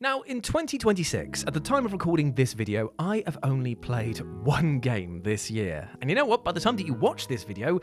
Now, in 2026, at the time of recording this video, I have only played one game this year. And you know what? By the time that you watch this video,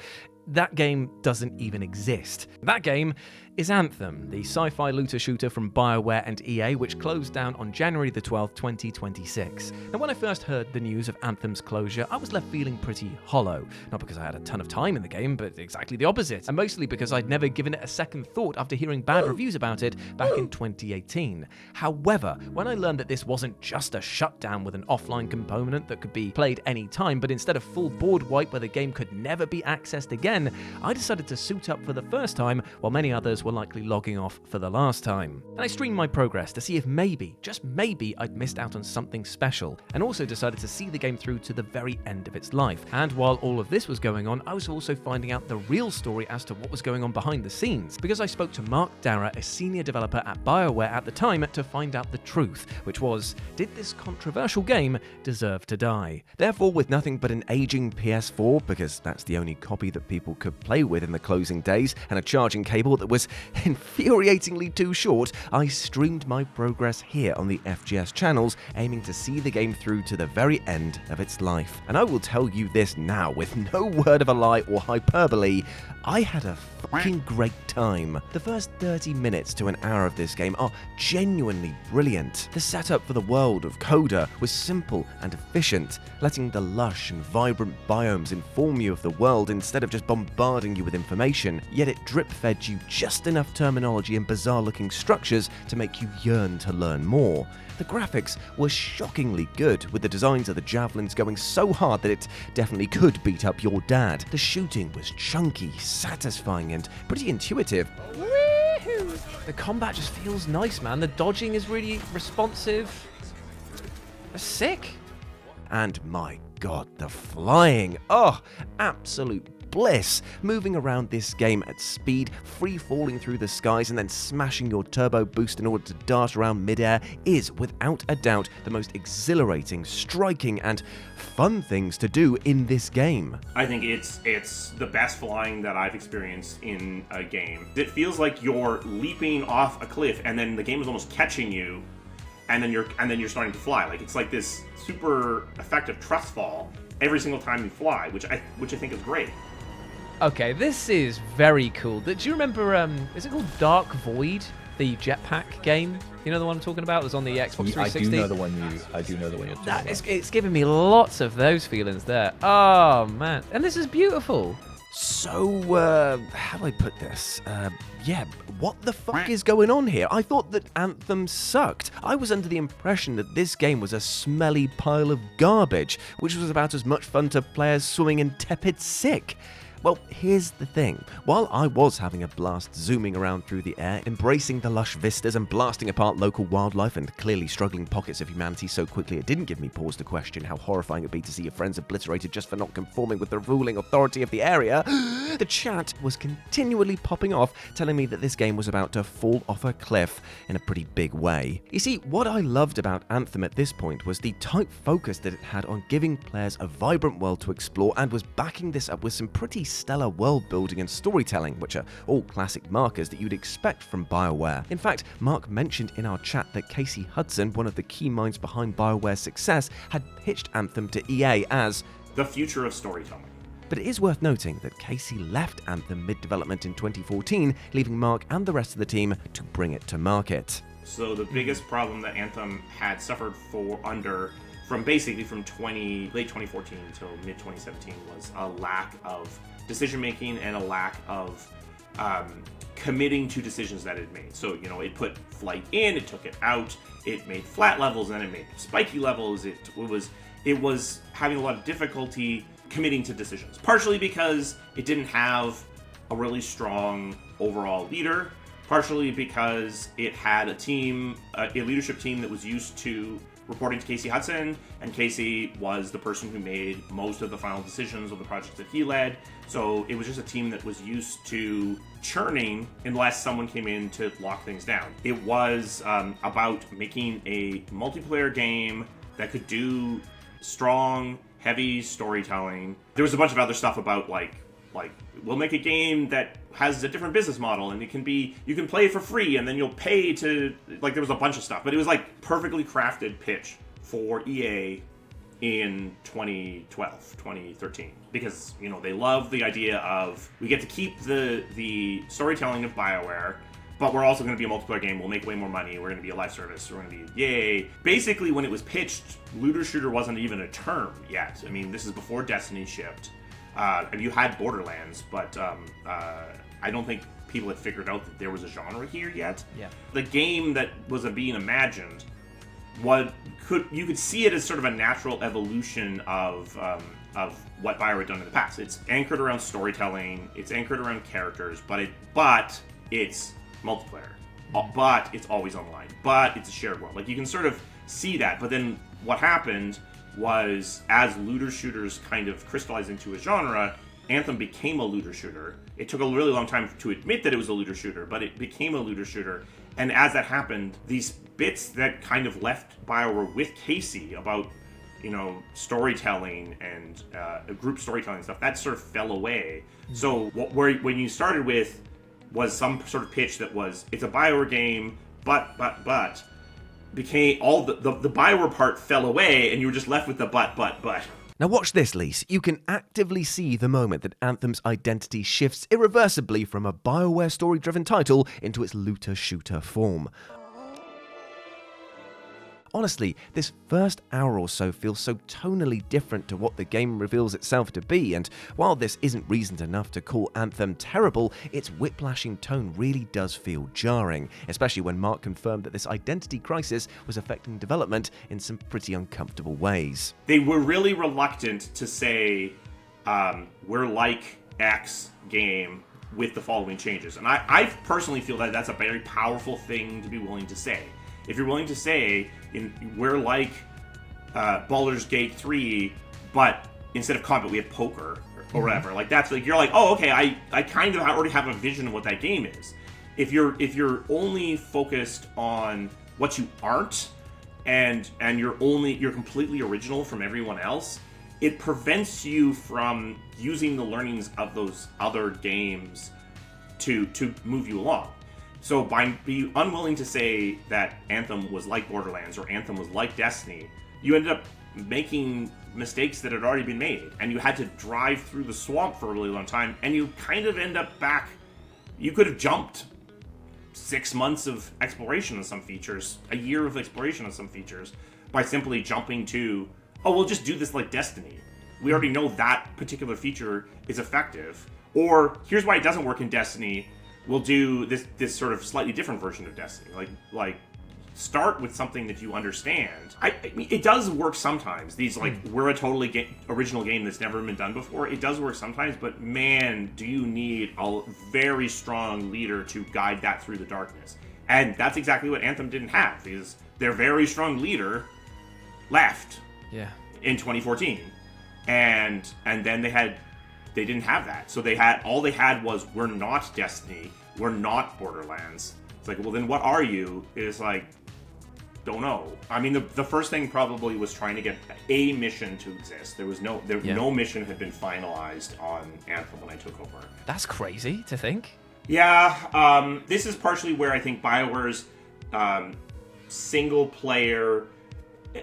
that game doesn't even exist. That game is Anthem, the sci-fi looter shooter from BioWare and EA, which closed down on January the 12th, 2026. Now, when I first heard the news of Anthem's closure, I was left feeling pretty hollow. Not because I had a ton of time in the game, but exactly the opposite. And mostly because I'd never given it a second thought after hearing bad reviews about it back in 2018. However, when I learned that this wasn't just a shutdown with an offline component that could be played anytime, but instead a full board wipe where the game could never be accessed again, I decided to suit up for the first time while many others were likely logging off for the last time. And I streamed my progress to see if maybe, just maybe, I'd missed out on something special, and also decided to see the game through to the very end of its life. And while all of this was going on, I was also finding out the real story as to what was going on behind the scenes, because I spoke to Mark Darrah, a senior developer at BioWare at the time, to find out the truth, which was, did this controversial game deserve to die? Therefore, with nothing but an aging PS4, because that's the only copy that people could play with in the closing days, and a charging cable that was infuriatingly too short, I streamed my progress here on the FGS channels, aiming to see the game through to the very end of its life. And I will tell you this now, with no word of a lie or hyperbole, I had a fucking great time. The first 30 minutes to an hour of this game are genuinely brilliant. The setup for the world of Coda was simple and efficient, letting the lush and vibrant biomes inform you of the world instead of just bombarding you with information, yet it drip-fed you just enough terminology and bizarre-looking structures to make you yearn to learn more. The graphics were shockingly good, with the designs of the Javelins going so hard that it definitely could beat up your dad. The shooting was chunky, satisfying, and pretty intuitive. Woo-hoo! The combat just feels nice, man. The dodging is really responsive. That's sick. And my god, the flying. Oh, absolute bliss. Moving around this game at speed, free-falling through the skies and then smashing your turbo boost in order to dart around midair is, without a doubt, the most exhilarating, striking, and fun things to do in this game. I think it's the best flying that I've experienced in a game. It feels like you're leaping off a cliff and then the game is almost catching you, and then you're starting to fly. Like, it's like this super effective trust fall every single time you fly, which I think is great. Okay, this is very cool. Do you remember, is it called Dark Void, the jetpack game? You know the one I'm talking about? It was on the Xbox 360. I do know the one you're talking about. It's giving me lots of those feelings there. Oh, man. And this is beautiful. So, how do I put this? What the fuck is going on here? I thought that Anthem sucked. I was under the impression that this game was a smelly pile of garbage, which was about as much fun to play as swimming in tepid sick. Well, here's the thing. While I was having a blast zooming around through the air, embracing the lush vistas and blasting apart local wildlife and clearly struggling pockets of humanity so quickly it didn't give me pause to question how horrifying it'd be to see your friends obliterated just for not conforming with the ruling authority of the area, the chat was continually popping off, telling me that this game was about to fall off a cliff in a pretty big way. You see, what I loved about Anthem at this point was the tight focus that it had on giving players a vibrant world to explore, and was backing this up with some pretty stellar world building and storytelling, which are all classic markers that you'd expect from BioWare. In fact, Mark mentioned in our chat that Casey Hudson, one of the key minds behind BioWare's success, had pitched Anthem to EA as the future of storytelling. But it is worth noting that Casey left Anthem mid-development in 2014, leaving Mark and the rest of the team to bring it to market. So the biggest problem that Anthem had suffered from late 2014 until mid 2017 was a lack of decision making and a lack of committing to decisions that it made. So, it put flight in, it took it out, it made flat levels, and then it made spiky levels. It was having a lot of difficulty committing to decisions, partially because it didn't have a really strong overall leader, partially because it had a leadership team that was used to reporting to Casey Hudson, and Casey was the person who made most of the final decisions of the projects that he led. So it was just a team that was used to churning unless someone came in to lock things down. It was about making a multiplayer game that could do strong, heavy storytelling. There was a bunch of other stuff about, like, like, we'll make a game that has a different business model, and you can play it for free, and then you'll pay to, like, there was a bunch of stuff, but it was like perfectly crafted pitch for EA in 2012, 2013, because, you know, they love the idea of, we get to keep the storytelling of BioWare, but we're also going to be a multiplayer game. We'll make way more money. We're going to be a live service. We're going to be, yay. Basically, when it was pitched, looter shooter wasn't even a term yet. I mean, this is before Destiny shipped. You had Borderlands, but I don't think people had figured out that there was a genre here yet. Yeah. The game that was being imagined, you could see it as sort of a natural evolution of what BioWare had done in the past. It's anchored around storytelling. It's anchored around characters, but it's multiplayer, but it's always online, but it's a shared world. Like, you can sort of see that, but then what happened was, as looter shooters kind of crystallized into a genre, Anthem became a looter shooter. It took a really long time to admit that it was a looter shooter, but it became a looter shooter. And as that happened, these bits that kind of left BioWare with Casey about, you know, storytelling and group storytelling stuff, that sort of fell away. So when you started with was some sort of pitch that was, it's a BioWare game, but became all the BioWare part fell away, and you were just left with the but. Now watch this, Lise. You can actively see the moment that Anthem's identity shifts irreversibly from a BioWare story-driven title into its looter-shooter form. Honestly, this first hour or so feels so tonally different to what the game reveals itself to be, and while this isn't reason enough to call Anthem terrible, its whiplashing tone really does feel jarring, especially when Mark confirmed that this identity crisis was affecting development in some pretty uncomfortable ways. They were really reluctant to say, we're like X game with the following changes, and I personally feel that that's a very powerful thing to be willing to say. If you're willing to say, we're like Baldur's Gate 3, but instead of combat, we have poker or whatever. Like, that's like, you're like, oh, okay, I kind of already have a vision of what that game is. If you're only focused on what you aren't, and you're completely original from everyone else, it prevents you from using the learnings of those other games to move you along. So by being unwilling to say that Anthem was like Borderlands or Anthem was like Destiny, you ended up making mistakes that had already been made, and you had to drive through the swamp for a really long time, and you kind of end up back. You could have jumped 6 months of exploration on some features, a year of exploration on some features, by simply jumping to, oh, we'll just do this like Destiny. We already know that particular feature is effective. Or, here's why it doesn't work in Destiny. We'll do this sort of slightly different version of Destiny. Like start with something that you understand. I mean, it does work sometimes. These, like, we're a totally original game that's never been done before. It does work sometimes, but man, do you need a very strong leader to guide that through the darkness. And that's exactly what Anthem didn't have, is their very strong leader left in 2014. And then they didn't have that. So all they had was, we're not Destiny, we're not Borderlands. It's like, well, then what are you? It's like, don't know. I mean, the first thing probably was trying to get a mission to exist. No mission had been finalized on Anthem when I took over. That's crazy to think. Yeah, this is partially where I think BioWare's single player,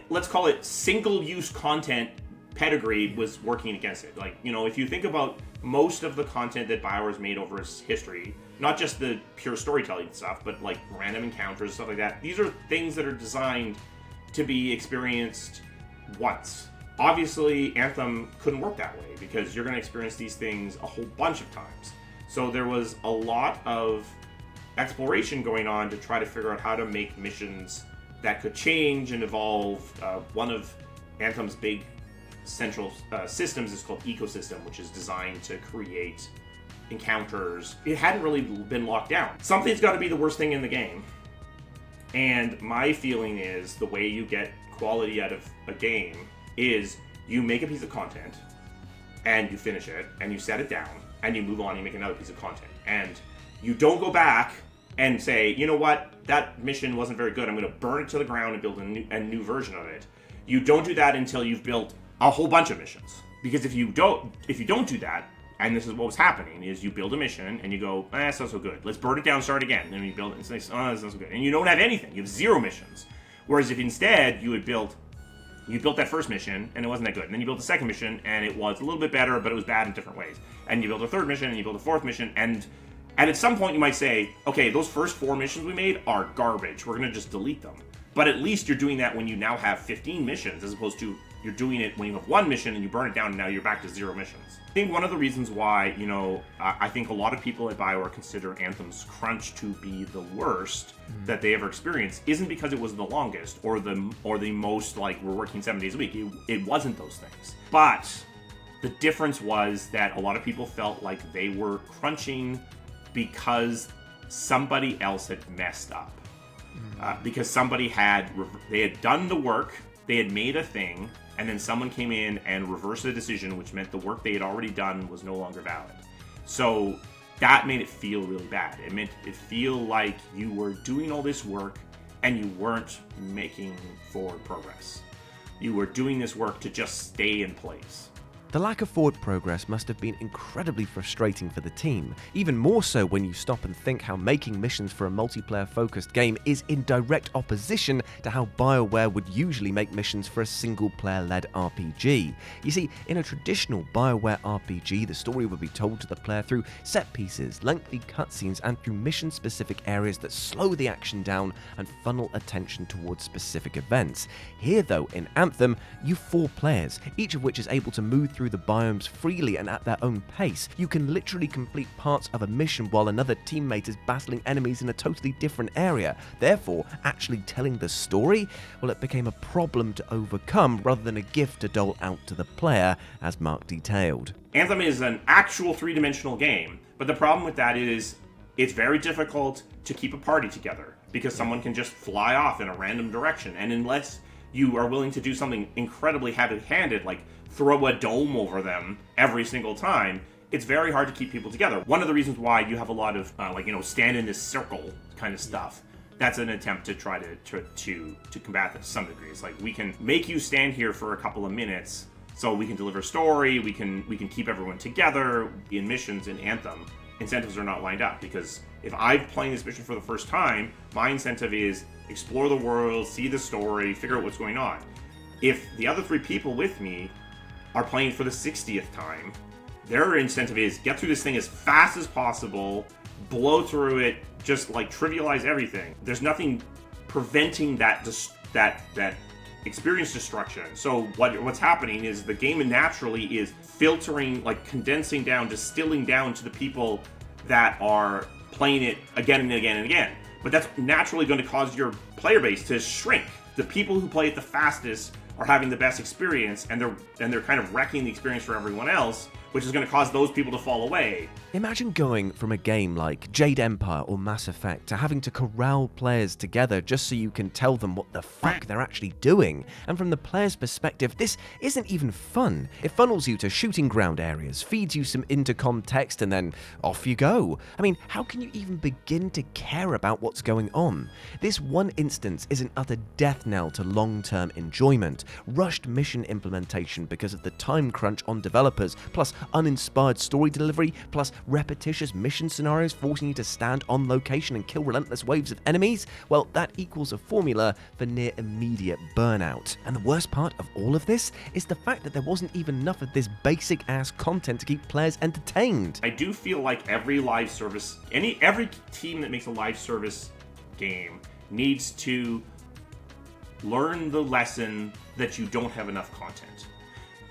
let's call it single-use content pedigree, was working against it. Like, you know, if you think about most of the content that BioWare's made over its history, not just the pure storytelling stuff, but like random encounters, stuff like that, these are things that are designed to be experienced once. Obviously, Anthem couldn't work that way, because you're going to experience these things a whole bunch of times. So there was a lot of exploration going on to try to figure out how to make missions that could change and evolve. One of Anthem's big central systems is called Ecosystem, which is designed to create encounters. It hadn't really been locked down. Something's got to be the worst thing in the game. And my feeling is the way you get quality out of a game is you make a piece of content and you finish it and you set it down and you move on and you make another piece of content. And you don't go back and say, you know what, that mission wasn't very good, I'm going to burn it to the ground and build a new version of it. You don't do that until you've built a whole bunch of missions. Because if you don't do that, And this is what was happening, is you build a mission, and you go, that's not so good. Let's burn it down, start again. And then you build it, and say, that's not so good. And you don't have anything. You have 0 missions. Whereas if instead you built that first mission, and it wasn't that good. And then you built the second mission, and it was a little bit better, but it was bad in different ways. And you built a third mission, and you built a fourth mission, and at some point you might say, okay, those first 4 missions we made are garbage. We're going to just delete them. But at least you're doing that when you now have 15 missions, as opposed to you're doing it when you have 1 mission and you burn it down and now you're back to 0 missions. I think one of the reasons why, I think a lot of people at BioWare consider Anthem's crunch to be the worst that they ever experienced isn't because it was the longest or the most, like, we're working 7 days a week. It wasn't those things. But the difference was that a lot of people felt like they were crunching because somebody else had messed up. Because somebody had done the work, they had made a thing, and then someone came in and reversed the decision, which meant the work they had already done was no longer valid. So that made it feel really bad. It made it feel like you were doing all this work and you weren't making forward progress. You were doing this work to just stay in place. The lack of forward progress must have been incredibly frustrating for the team, even more so when you stop and think how making missions for a multiplayer-focused game is in direct opposition to how BioWare would usually make missions for a single-player-led RPG. You see, in a traditional BioWare RPG, the story would be told to the player through set pieces, lengthy cutscenes, and through mission-specific areas that slow the action down and funnel attention towards specific events. Here, though, in Anthem, you've 4 players, each of which is able to move through the biomes freely and at their own pace. You can literally complete parts of a mission while another teammate is battling enemies in a totally different area. Therefore, actually telling the story, well, it became a problem to overcome rather than a gift to dole out to the player, as Mark detailed. Anthem is an actual 3-dimensional game, but the problem with that is it's very difficult to keep a party together because someone can just fly off in a random direction, and unless you are willing to do something incredibly heavy-handed, like throw a dome over them every single time, it's very hard to keep people together. One of the reasons why you have a lot of, stand in this circle kind of stuff, that's an attempt to try to combat that to some degree. It's like, we can make you stand here for a couple of minutes so we can deliver story, we can keep everyone together. In missions in Anthem, incentives are not lined up, because if I'm playing this mission for the first time, my incentive is explore the world, see the story, figure out what's going on. If the other 3 people with me are playing for the 60th time, their incentive is get through this thing as fast as possible, blow through it, just like trivialize everything. There's nothing preventing that experience destruction. So what's happening is the game naturally is filtering, like condensing down, distilling down to the people that are playing it again and again and again. But that's naturally going to cause your player base to shrink. The people who play it the fastest are having the best experience, and they're kind of wrecking the experience for everyone else, which is going to cause those people to fall away. Imagine going from a game like Jade Empire or Mass Effect to having to corral players together just so you can tell them what the fuck they're actually doing. And from the player's perspective, this isn't even fun. It funnels you to shooting ground areas, feeds you some intercom text, and then off you go. I mean, how can you even begin to care about what's going on? This one instance is an utter death knell to long-term enjoyment. Rushed mission implementation because of the time crunch on developers, plus uninspired story delivery, plus repetitious mission scenarios forcing you to stand on location and kill relentless waves of enemies, well, that equals a formula for near immediate burnout. And the worst part of all of this is the fact that there wasn't even enough of this basic ass content to keep players entertained. I do feel like every live service, every team that makes a live service game needs to learn the lesson that you don't have enough content.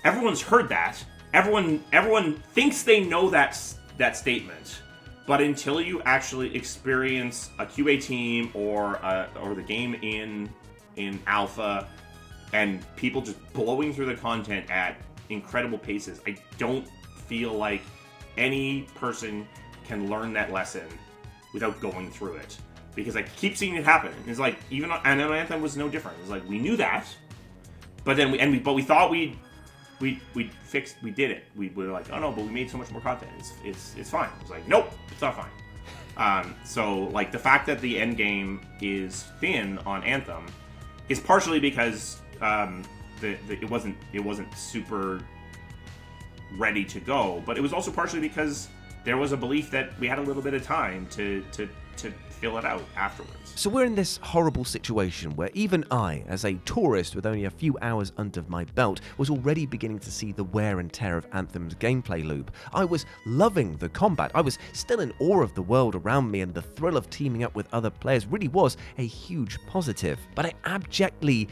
Everyone's heard that. Everyone thinks they know that statement, but until you actually experience a QA team or the game in alpha and people just blowing through the content at incredible paces, I don't feel like any person can learn that lesson without going through it. Because I keep seeing it happen. It's like, even Anthem was no different. It's like, we knew that, but then we thought we did it. We were like, oh no, but we made so much more content. It's fine. It's like, nope, it's not fine. So like the fact that the end game is thin on Anthem is partially because it wasn't super ready to go. But it was also partially because there was a belief that we had a little bit of time to fill it out afterwards. So we're in this horrible situation where even I, as a tourist with only a few hours under my belt, was already beginning to see the wear and tear of Anthem's gameplay loop. I was loving the combat. I was still in awe of the world around me, and the thrill of teaming up with other players really was a huge positive. But I abjectly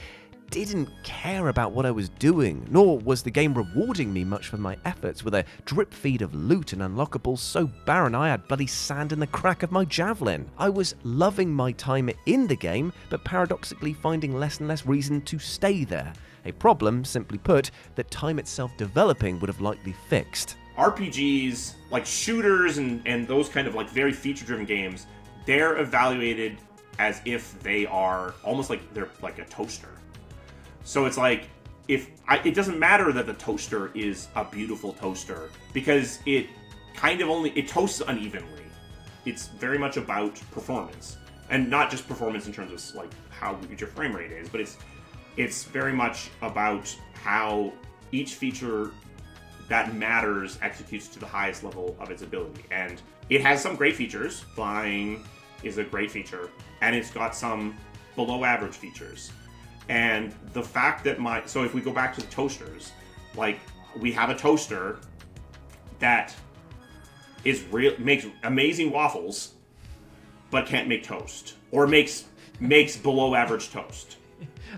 didn't care about what I was doing, nor was the game rewarding me much for my efforts, with a drip feed of loot and unlockables so barren I had bloody sand in the crack of my Javelin. I was loving my time in the game, but paradoxically finding less and less reason to stay there. A problem, simply put, that time itself developing would have likely fixed. RPGs, like shooters and those kind of like very feature-driven games, they're evaluated as if they are almost like they're like a toaster. So it's like, it doesn't matter that the toaster is a beautiful toaster, because it toasts unevenly. It's very much about performance, and not just performance in terms of like how good your frame rate is, but it's very much about how each feature that matters executes to the highest level of its ability. And it has some great features. Flying is a great feature, and it's got some below average features. And the fact that so if we go back to the toasters, like we have a toaster that makes amazing waffles, but can't make toast, or makes below average toast.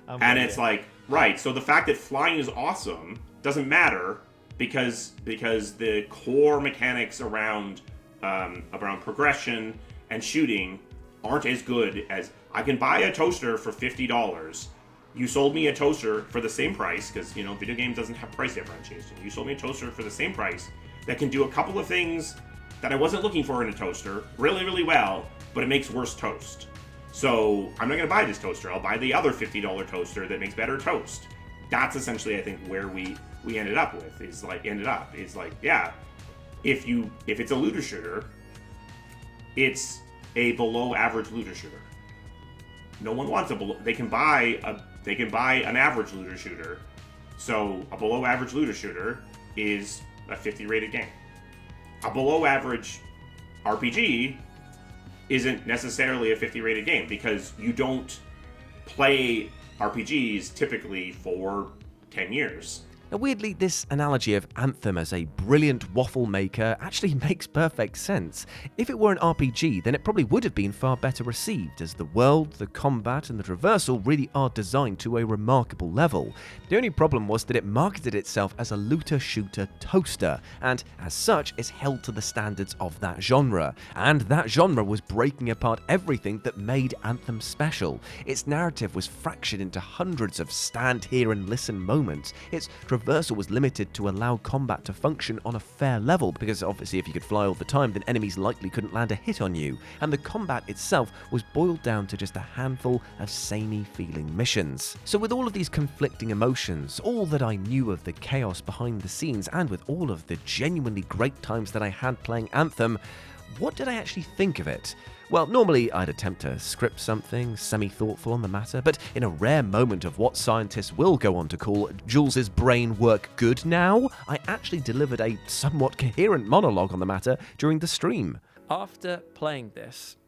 And it's like, right. So the fact that flying is awesome doesn't matter because the core mechanics around progression and shooting aren't as good as I can buy a toaster for $50. You sold me a toaster for the same price, because, video games doesn't have price differentiation. You sold me a toaster for the same price that can do a couple of things that I wasn't looking for in a toaster really, really well, but it makes worse toast. So I'm not going to buy this toaster. I'll buy the other $50 toaster that makes better toast. That's essentially, I think, where we ended up with, is like, yeah, if it's a looter shooter, it's a below average looter shooter. No one wants they can buy an average looter shooter. So a below average looter shooter is a 50 rated game. A below average RPG isn't necessarily a 50 rated game, because you don't play RPGs typically for 10 years. Now, weirdly, this analogy of Anthem as a brilliant waffle maker actually makes perfect sense. If it were an RPG, then it probably would have been far better received, as the world, the combat, and the traversal really are designed to a remarkable level. The only problem was that it marketed itself as a looter-shooter toaster, and as such is held to the standards of that genre. And that genre was breaking apart everything that made Anthem special. Its narrative was fractured into hundreds of stand here and listen moments. Its traversal was limited to allow combat to function on a fair level, because obviously if you could fly all the time, then enemies likely couldn't land a hit on you. And the combat itself was boiled down to just a handful of samey feeling missions. So with all of these conflicting emotions, all that I knew of the chaos behind the scenes, and with all of the genuinely great times that I had playing Anthem, what did I actually think of it? Well, normally I'd attempt to script something semi-thoughtful on the matter, but in a rare moment of what scientists will go on to call Jules's brain work good now, I actually delivered a somewhat coherent monologue on the matter during the stream. After playing this,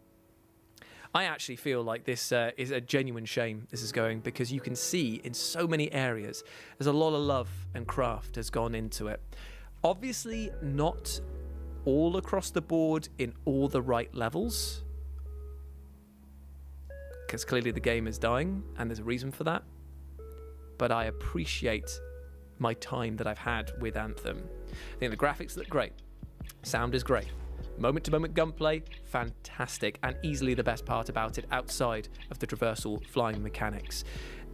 I actually feel like this is a genuine shame this is going, because you can see in so many areas there's a lot of love and craft has gone into it. Obviously not all across the board in all the right levels, because clearly the game is dying and there's a reason for that, but I appreciate my time that I've had with Anthem. I think the graphics look great, sound is great, moment-to-moment gunplay, fantastic, and easily the best part about it outside of the traversal flying mechanics.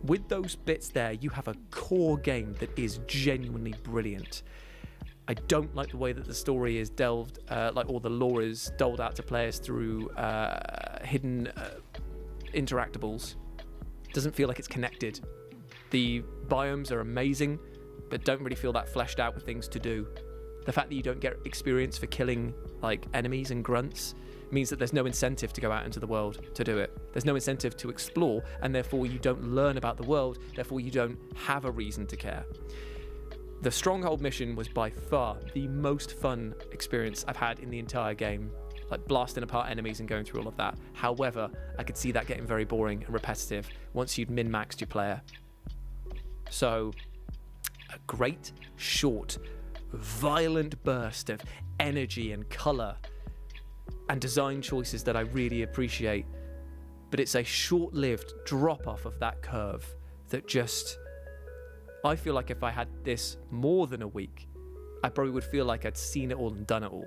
With those bits there, you have a core game that is genuinely brilliant. I don't like the way that the story is delved, like all the lore is doled out to players through hidden interactables. Doesn't feel like it's connected. The biomes are amazing, but don't really feel that fleshed out with things to do. The fact that you don't get experience for killing like enemies and grunts means that there's no incentive to go out into the world to do it. There's no incentive to explore, and therefore you don't learn about the world, therefore you don't have a reason to care. The Stronghold mission was by far the most fun experience I've had in the entire game, like blasting apart enemies and going through all of that. However, I could see that getting very boring and repetitive once you'd min-maxed your player. So, a great, short, violent burst of energy and colour and design choices that I really appreciate, but it's a short-lived drop-off of that curve that just... I feel like if I had this more than a week, I probably would feel like I'd seen it all and done it all.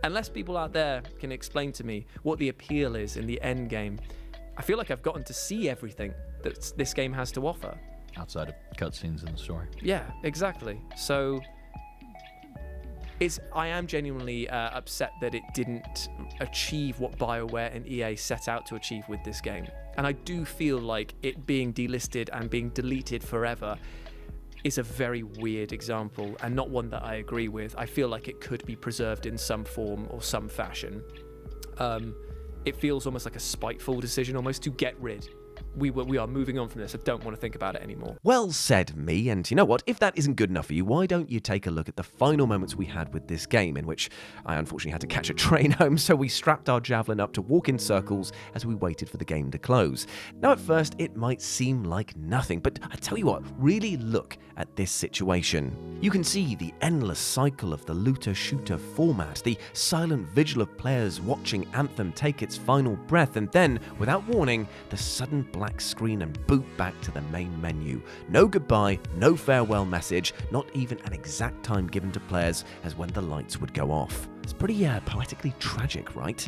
Unless people out there can explain to me what the appeal is in the end game, I feel like I've gotten to see everything that this game has to offer. Outside of cutscenes in the story. Yeah, exactly. So I am genuinely upset that it didn't achieve what BioWare and EA set out to achieve with this game. And I do feel like it being delisted and being deleted forever is a very weird example and not one that I agree with. I feel like it could be preserved in some form or some fashion. It feels almost like a spiteful decision almost to get rid. We are moving on from this. I don't want to think about it anymore. Well said, me. And you know what? If that isn't good enough for you, why don't you take a look at the final moments we had with this game, in which I unfortunately had to catch a train home, so we strapped our Javelin up to walk in circles as we waited for the game to close. Now, at first, it might seem like nothing, but I tell you what, really look at this situation. You can see the endless cycle of the looter-shooter format, the silent vigil of players watching Anthem take its final breath, and then, without warning, the sudden black screen and boot back to the main menu. No goodbye, no farewell message, not even an exact time given to players as when the lights would go off. It's pretty poetically tragic, right?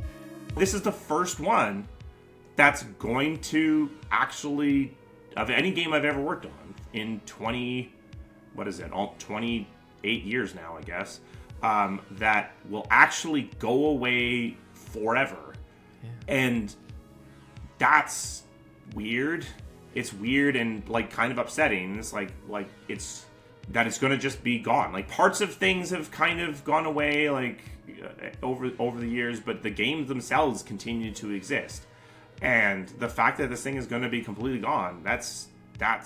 This is the first one that's going to actually, of any game I've ever worked on, in 28 years now, I guess, that will actually go away forever. Yeah. And that's weird. It's weird and like kind of upsetting. It's like it's that it's going to just be gone. Like parts of things have kind of gone away like over the years, but the games themselves continue to exist. And the fact that this thing is going to be completely gone, that's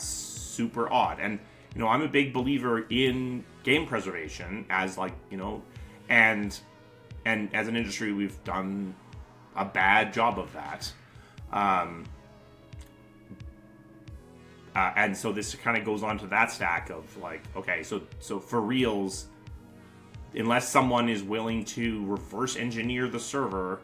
super odd. And you know, I'm a big believer in game preservation as like, you know, and as an industry we've done a bad job of that. And so this kind of goes on to that stack of like, okay, so for reals, unless someone is willing to reverse engineer the server,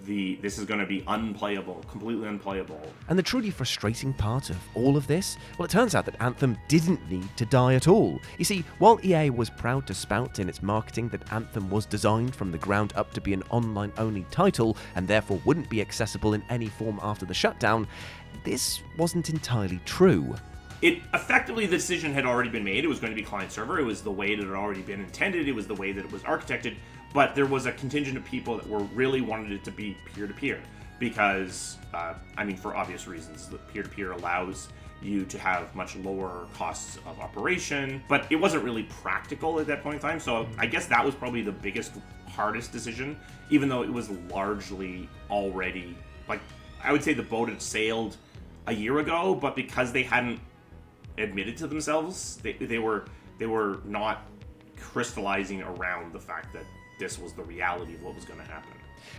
this is going to be unplayable, completely unplayable. And the truly frustrating part of all of this, well, it turns out that Anthem didn't need to die at all. You see, while EA was proud to spout in its marketing that Anthem was designed from the ground up to be an online-only title and therefore wouldn't be accessible in any form after the shutdown, this wasn't entirely true. It effectively, the decision had already been made. It was going to be client-server. It was the way that it had already been intended. It was the way that it was architected. But there was a contingent of people that really wanted it to be peer-to-peer because, for obvious reasons, the peer-to-peer allows you to have much lower costs of operation, but it wasn't really practical at that point in time. So I guess that was probably the biggest, hardest decision, even though it was largely already, like, I would say the boat had sailed a year ago, but because they hadn't admitted to themselves, they were not crystallizing around the fact that this was the reality of what was going to happen.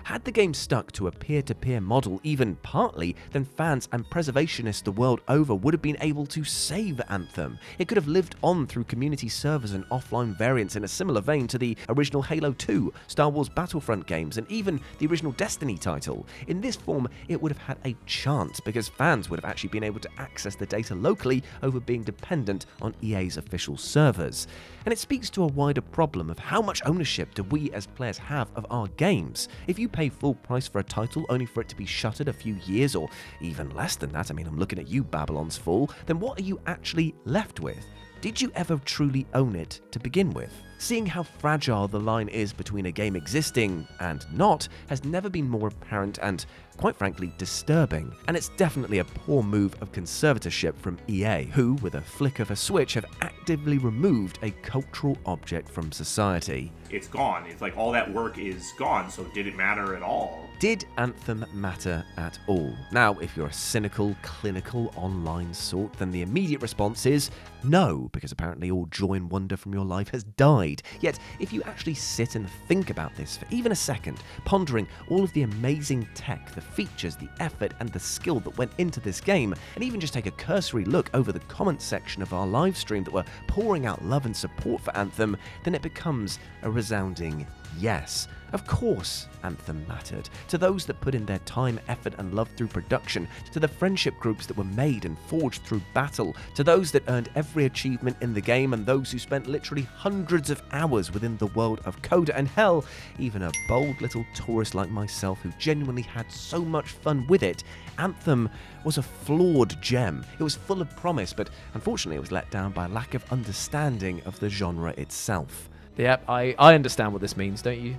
Had the game stuck to a peer-to-peer model even partly, then fans and preservationists the world over would have been able to save Anthem. It could have lived on through community servers and offline variants in a similar vein to the original Halo 2, Star Wars Battlefront games, and even the original Destiny title. In this form, it would have had a chance because fans would have actually been able to access the data locally over being dependent on EA's official servers. And it speaks to a wider problem of how much ownership do we as players have of our games. If you pay full price for a title only for it to be shuttered a few years or even less than that, I'm looking at you, Babylon's Fall, then what are you actually left with? Did you ever truly own it to begin with? Seeing how fragile the line is between a game existing and not has never been more apparent and, quite frankly, disturbing. And it's definitely a poor move of conservatorship from EA, who, with a flick of a switch, have actively removed a cultural object from society. It's gone. It's like all that work is gone, so did it matter at all? Did Anthem matter at all? Now, if you're a cynical, clinical, online sort, then the immediate response is no, because apparently all joy and wonder from your life has died. Yet, if you actually sit and think about this for even a second, pondering all of the amazing tech, the features, the effort, and the skill that went into this game, and even just take a cursory look over the comments section of our live stream that were pouring out love and support for Anthem, then it becomes a resounding yes. Of course, Anthem mattered. To those that put in their time, effort, and love through production, to the friendship groups that were made and forged through battle, to those that earned every achievement in the game, and those who spent literally hundreds of hours within the world of Coda, and hell, even a bold little tourist like myself who genuinely had so much fun with it, Anthem was a flawed gem. It was full of promise, but unfortunately it was let down by a lack of understanding of the genre itself. Yep, I understand what this means, don't you?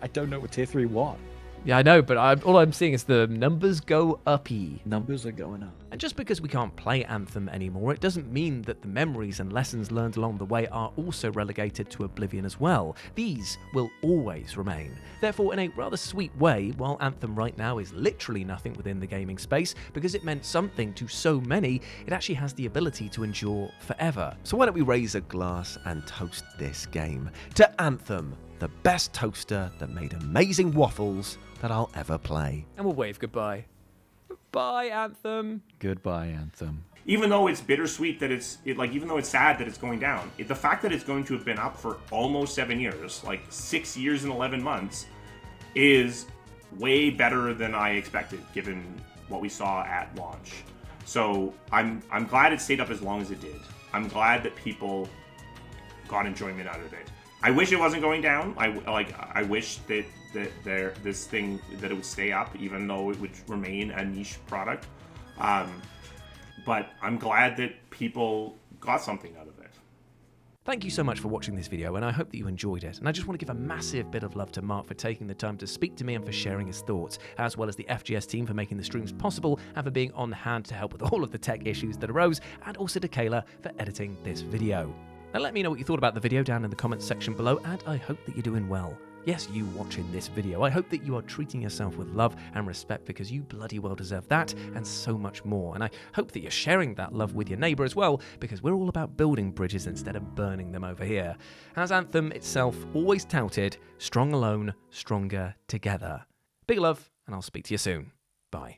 I don't know what tier 3 what. Yeah, I know, but all I'm seeing is the numbers go uppy. Numbers are going up. And just because we can't play Anthem anymore, it doesn't mean that the memories and lessons learned along the way are also relegated to oblivion as well. These will always remain. Therefore, in a rather sweet way, while Anthem right now is literally nothing within the gaming space, because it meant something to so many, it actually has the ability to endure forever. So why don't we raise a glass and toast this game to Anthem, the best toaster that made amazing waffles that I'll ever play. And we'll wave goodbye. Bye, Anthem. Goodbye, Anthem. Even though it's bittersweet that even though it's sad that it's going down, the fact that it's going to have been up for almost 7 years, like 6 years and 11 months, is way better than I expected, given what we saw at launch. So I'm glad it stayed up as long as it did. I'm glad that people got enjoyment out of it. I wish it wasn't going down. I wish that it would stay up, even though it would remain a niche product. But I'm glad that people got something out of it. Thank you so much for watching this video, and I hope that you enjoyed it. And I just want to give a massive bit of love to Mark for taking the time to speak to me and for sharing his thoughts, as well as the FGS team for making the streams possible and for being on hand to help with all of the tech issues that arose, and also to Kayla for editing this video. Now let me know what you thought about the video down in the comments section below, and I hope that you're doing well. Yes, you watching this video. I hope that you are treating yourself with love and respect, because you bloody well deserve that and so much more. And I hope that you're sharing that love with your neighbour as well, because we're all about building bridges instead of burning them over here. As Anthem itself always touted, strong alone, stronger together. Big love, and I'll speak to you soon. Bye.